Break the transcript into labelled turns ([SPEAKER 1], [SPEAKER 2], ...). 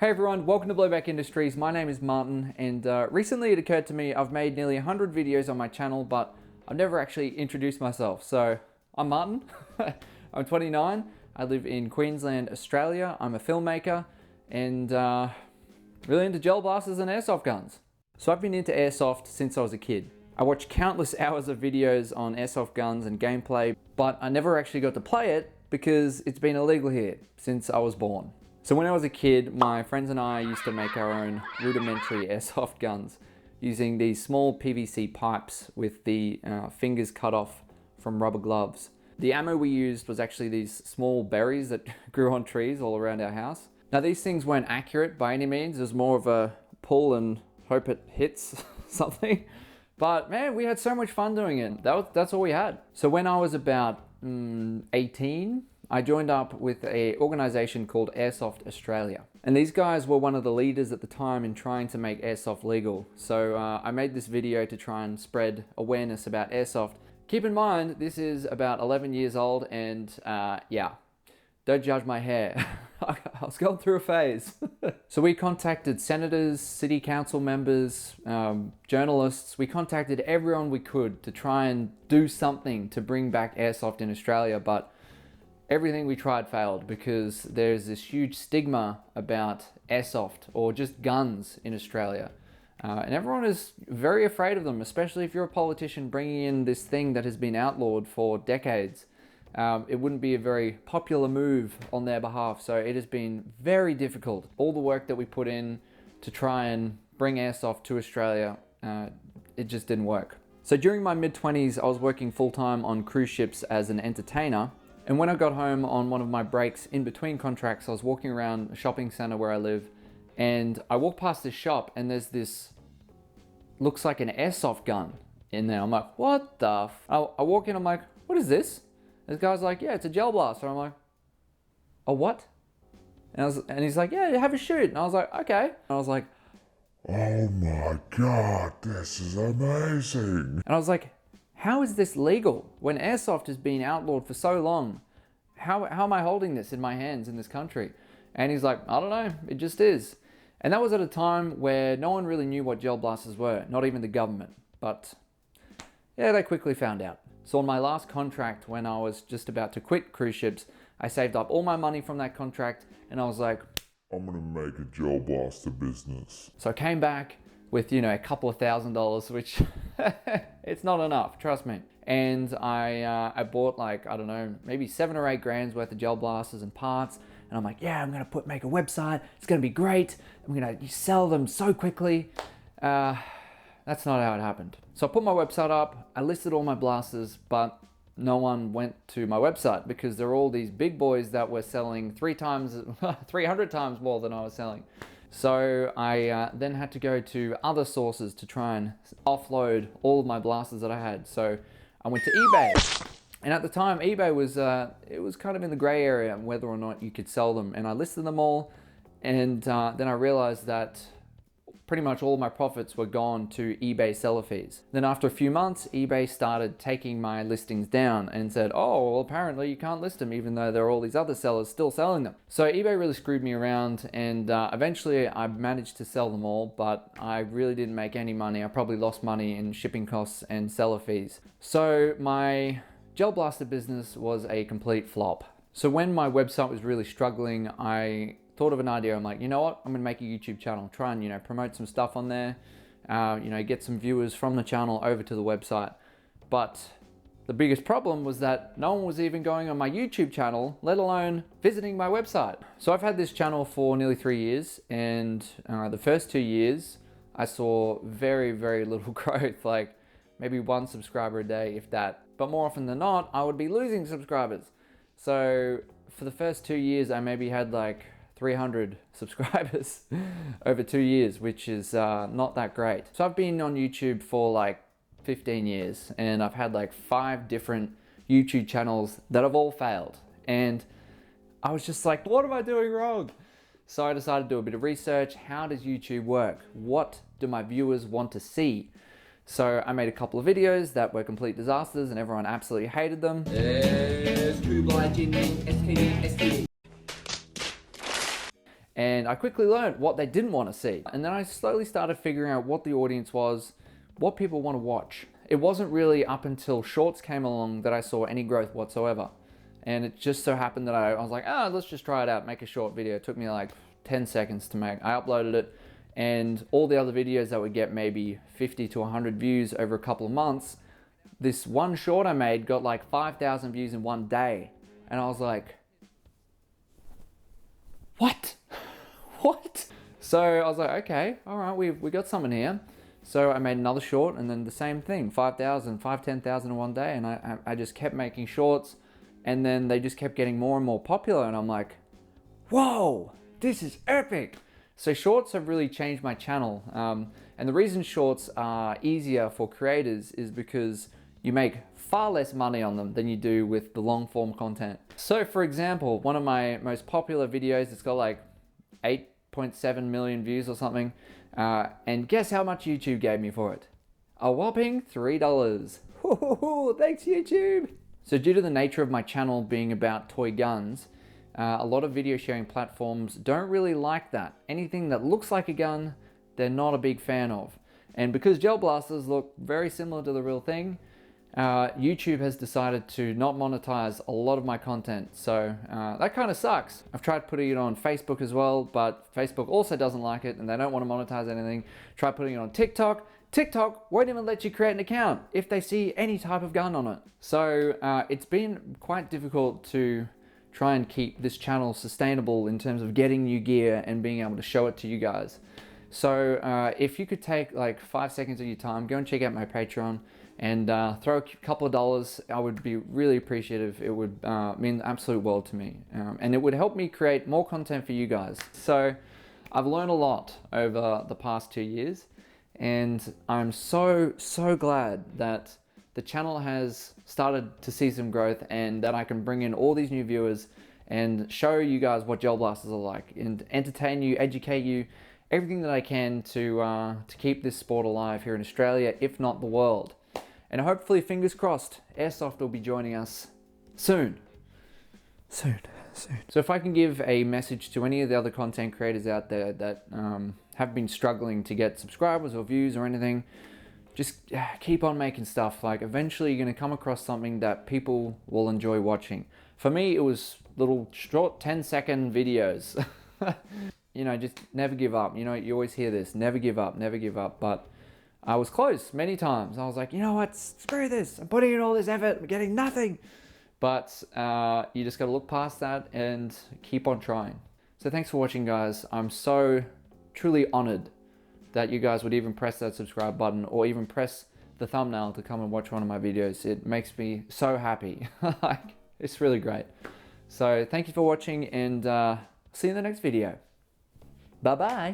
[SPEAKER 1] Hey everyone, welcome to BlowBack Industries. My name is Martin, and recently it occurred to me I've made nearly 100 videos on my channel, but I've never actually introduced myself. So, I'm Martin, I'm 29, I live in Queensland, Australia. I'm a filmmaker, and really into gel blasters and airsoft guns. So I've been into airsoft since I was a kid. I watched countless hours of videos on airsoft guns and gameplay, but I never actually got to play it because it's been illegal here since I was born. So when I was a kid, my friends and I used to make our own rudimentary airsoft guns using these small PVC pipes with the fingers cut off from rubber gloves. The ammo we used was actually these small berries that grew on trees all around our house. Now these things weren't accurate by any means. It was more of a pull and hope it hits something. But man, we had so much fun doing it. That's all we had. So when I was about 18, I joined up with an organization called Airsoft Australia. And these guys were one of the leaders at the time in trying to make airsoft legal. So I made this video to try and spread awareness about airsoft. Keep in mind, this is about 11 years old, and yeah, don't judge my hair. I was going through a phase. So we contacted senators, city council members, journalists. We contacted everyone we could to try and do something to bring back airsoft in Australia, but everything we tried failed because there's this huge stigma about airsoft or just guns in Australia. And everyone is very afraid of them, especially if you're a politician bringing in this thing that has been outlawed for decades. It wouldn't be a very popular move on their behalf, so it has been very difficult. All the work that we put in to try and bring airsoft to Australia, it just didn't work. So during my mid-20s, I was working full-time on cruise ships as an entertainer. And when I got home on one of my breaks in between contracts, I was walking around a shopping center where I live, and I walked past this shop and there's this, looks like an airsoft gun in there. I'm like, what the I walk in, I'm like, what is this? This guy's like, yeah, it's a gel blaster. I'm like, a what? And he's like, yeah, have a shoot. And I was like, okay. And I was like,
[SPEAKER 2] oh my God, this is amazing.
[SPEAKER 1] And I was like, how is this legal when airsoft has been outlawed for so long? How am I holding this in my hands in this country? And he's like, I don't know, it just is. And that was at a time where no one really knew what gel blasters were, not even the government. But yeah, they quickly found out. So on my last contract, when I was just about to quit cruise ships, I saved up all my money from that contract and I was like,
[SPEAKER 2] I'm gonna make a gel blaster business.
[SPEAKER 1] So I came back with, you know, a couple of $1,000s, which it's not enough, trust me. And I bought like, I don't know, maybe 7 or 8 grand's worth of gel blasters and parts. And I'm like, yeah, I'm gonna make a website. It's gonna be great. I'm gonna sell them so quickly. That's not how it happened. So I put my website up, I listed all my blasters, but no one went to my website because there were all these big boys that were selling 300 times more than I was selling. So I then had to go to other sources to try and offload all of my blasters that I had. So I went to eBay. And at the time, eBay was, it was kind of in the gray area on whether or not you could sell them. And I listed them all. And then I realized that pretty much all my profits were gone to eBay seller fees. Then after a few months, eBay started taking my listings down and said, oh, well, apparently you can't list them even though there are all these other sellers still selling them. So eBay really screwed me around, and eventually I managed to sell them all, but I really didn't make any money. I probably lost money in shipping costs and seller fees. So my gel blaster business was a complete flop. So when my website was really struggling, I thought of an idea. I'm like, you know what? I'm gonna make a YouTube channel, try and, you know, promote some stuff on there, you know, get some viewers from the channel over to the website. But the biggest problem was that no one was even going on my YouTube channel, let alone visiting my website. So I've had this channel for nearly 3 years, and the first 2 years, I saw very, very little growth, like maybe 1 subscriber a day, if that. But more often than not, I would be losing subscribers. So for the first 2 years, I maybe had like 300 subscribers over 2 years, which is not that great. So I've been on YouTube for like 15 years, and I've had like 5 different YouTube channels that have all failed. And I was just like, what am I doing wrong? So I decided to do a bit of research. How does YouTube work? What do my viewers want to see? So I made a couple of videos that were complete disasters and everyone absolutely hated them. And I quickly learned what they didn't want to see. And then I slowly started figuring out what the audience was, what people want to watch. It wasn't really up until shorts came along that I saw any growth whatsoever. And it just so happened that I was like, let's just try it out, make a short video. It took me like 10 seconds to make. I uploaded it, and all the other videos that would get maybe 50 to 100 views over a couple of months, this one short I made got like 5,000 views in one day. And I was like, what? What? So I was like, okay, all right, we got something here. So I made another short, and then the same thing, 5,000, 10,000 in one day. And I just kept making shorts, and then they just kept getting more and more popular. And I'm like, whoa, this is epic. So shorts have really changed my channel. And the reason shorts are easier for creators is because you make far less money on them than you do with the long form content. So for example, one of my most popular videos, it's got like 8.7 million views or something. And guess how much YouTube gave me for it? A whopping $3. Thanks, YouTube. So due to the nature of my channel being about toy guns, a lot of video sharing platforms don't really like that. Anything that looks like a gun, they're not a big fan of. And because gel blasters look very similar to the real thing, YouTube has decided to not monetize a lot of my content. So that kind of sucks. I've tried putting it on Facebook as well, but Facebook also doesn't like it and they don't want to monetize anything. Try putting it on TikTok. TikTok won't even let you create an account if they see any type of gun on it. So it's been quite difficult to try and keep this channel sustainable in terms of getting new gear and being able to show it to you guys. So if you could take like 5 seconds of your time, go and check out my Patreon and throw a couple of dollars, I would be really appreciative. It would mean the absolute world to me. And it would help me create more content for you guys. So I've learned a lot over the past 2 years, and I'm so glad that the channel has started to see some growth and that I can bring in all these new viewers and show you guys what gel blasters are like and entertain you, educate you, everything that I can to keep this sport alive here in Australia, if not the world. And hopefully, fingers crossed, Airsoft will be joining us soon. Soon. So if I can give a message to any of the other content creators out there that have been struggling to get subscribers or views or anything, just keep on making stuff. Like eventually you're going to come across something that people will enjoy watching. For me, it was little short 10-second videos. You know, just never give up. You know, you always hear this, never give up, never give up. But I was close many times. I was like, you know what, screw this. I'm putting in all this effort, I'm getting nothing. But you just got to look past that and keep on trying. So thanks for watching, guys. I'm so truly honored that you guys would even press that subscribe button or even press the thumbnail to come and watch one of my videos. It makes me so happy. Like, it's really great. So thank you for watching, and see you in the next video. Bye-bye.